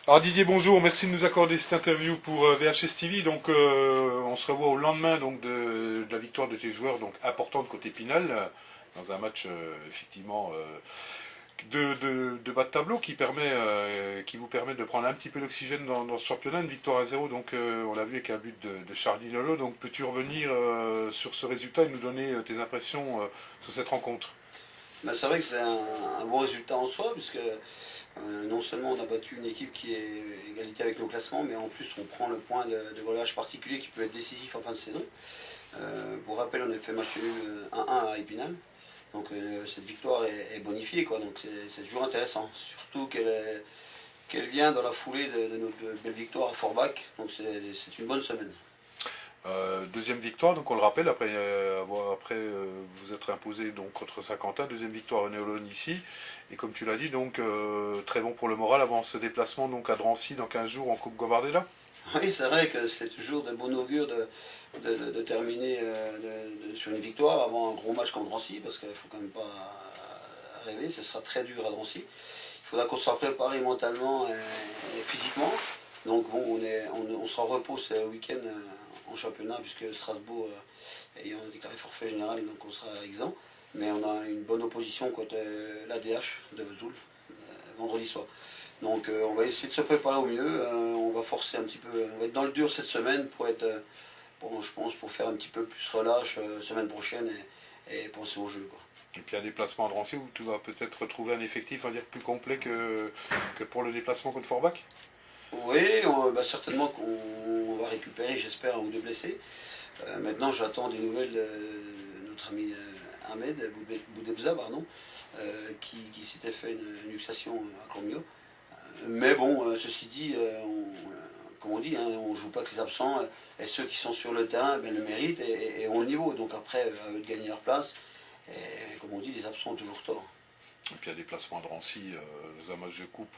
Alors Didier, bonjour, merci de nous accorder cette interview pour VHS TV. Donc on se revoit au lendemain donc, de la victoire de tes joueurs, donc importante côté Pinal, dans un match effectivement de bas de tableau qui vous permet de prendre un petit peu d'oxygène dans ce championnat, une victoire à 0. Donc on l'a vu avec un but de Charlie Nolo. Donc peux-tu revenir sur ce résultat et nous donner tes impressions sur cette rencontre? Ben, c'est vrai que c'est un bon résultat en soi, puisque non seulement on a battu une équipe qui est égalité avec nos classements, mais en plus on prend le point de relâche particulier qui peut être décisif en fin de saison. Pour rappel, on a fait match nul 1-1 à Épinal. Donc cette victoire est bonifiée, quoi. Donc c'est toujours intéressant. Surtout qu'elle vient dans la foulée de notre belle victoire à Forbach. Donc c'est une bonne semaine. Deuxième victoire, donc on le rappelle, après vous êtes imposé donc contre Saint-Quentin, deuxième victoire au Néolone ici, et comme tu l'as dit, donc très bon pour le moral avant ce déplacement donc à Drancy dans 15 jours en Coupe Gambardella. Oui, c'est vrai que c'est toujours de bon augure de terminer sur une victoire avant un gros match contre Drancy, parce qu'il ne faut quand même pas rêver, ce sera très dur à Drancy. Il faudra qu'on soit préparé mentalement et physiquement. Donc bon, on sera en repos ce week-end en championnat, puisque Strasbourg ayant déclaré forfait général, donc on sera exempt. Mais on a une bonne opposition contre l'ADH de Vesoul vendredi soir. Donc on va essayer de se préparer au mieux, on va forcer un petit peu, on va être dans le dur cette semaine pour être, je pense, pour faire un petit peu plus relâche semaine prochaine et penser au jeu, quoi. Et puis un déplacement à Drancy où tu vas peut-être retrouver un effectif, on va dire, plus complet que pour le déplacement contre Forbach. Oui, certainement qu'on va récupérer, j'espère, un ou deux blessés. Maintenant, j'attends des nouvelles de notre ami Ahmed Boudebza, pardon, qui s'était fait une luxation à Cormio. Mais bon, ceci dit, comme on dit, hein, on ne joue pas que les absents, et ceux qui sont sur le terrain le méritent et ont le niveau. Donc après, à eux de gagner leur place. Et comme on dit, les absents ont toujours tort. Et puis un déplacement à Drancy, dans un match de coupe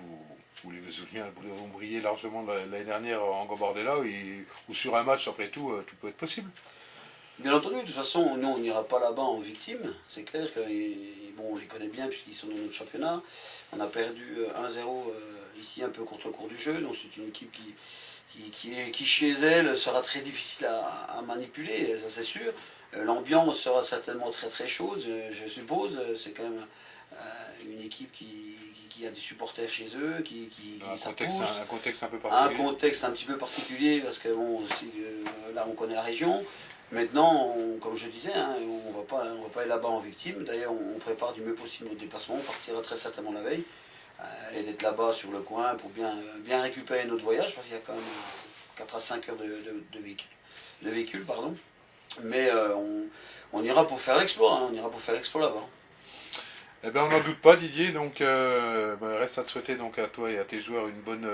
où les Vesouliens ont brillé largement l'année dernière en Gambardella, où sur un match, après tout, tout peut être possible. Bien entendu, de toute façon, nous on n'ira pas là-bas en victime. C'est clair que bon, on les connaît bien puisqu'ils sont dans notre championnat. On a perdu 1-0 ici un peu contre le cours du jeu, donc c'est une équipe qui chez elle sera très difficile à manipuler, ça c'est sûr. L'ambiance sera certainement très très chaude, je suppose. C'est quand même une équipe qui a des supporters chez eux, Un contexte un peu particulier. Un contexte un petit peu particulier parce que bon, aussi, là on connaît la région. Maintenant, comme je disais, hein, on va pas aller là-bas en victime. D'ailleurs, on prépare du mieux possible notre déplacement. On partira très certainement la veille et d'être là-bas sur le coin pour bien récupérer notre voyage parce qu'il y a quand même 4 à 5 heures de véhicule, pardon. Mais on ira pour faire l'exploit, hein, on ira pour faire l'exploit là-bas. Eh bien, on n'en doute pas, Didier. Donc, reste à te souhaiter donc, à toi et à tes joueurs une bonne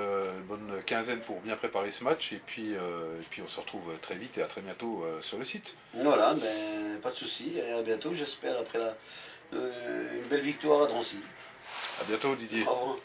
quinzaine pour bien préparer ce match. Et puis on se retrouve très vite et à très bientôt sur le site. Voilà, ben, pas de souci. Et à bientôt, j'espère, après une belle victoire à Drancy. À bientôt, Didier. Au revoir.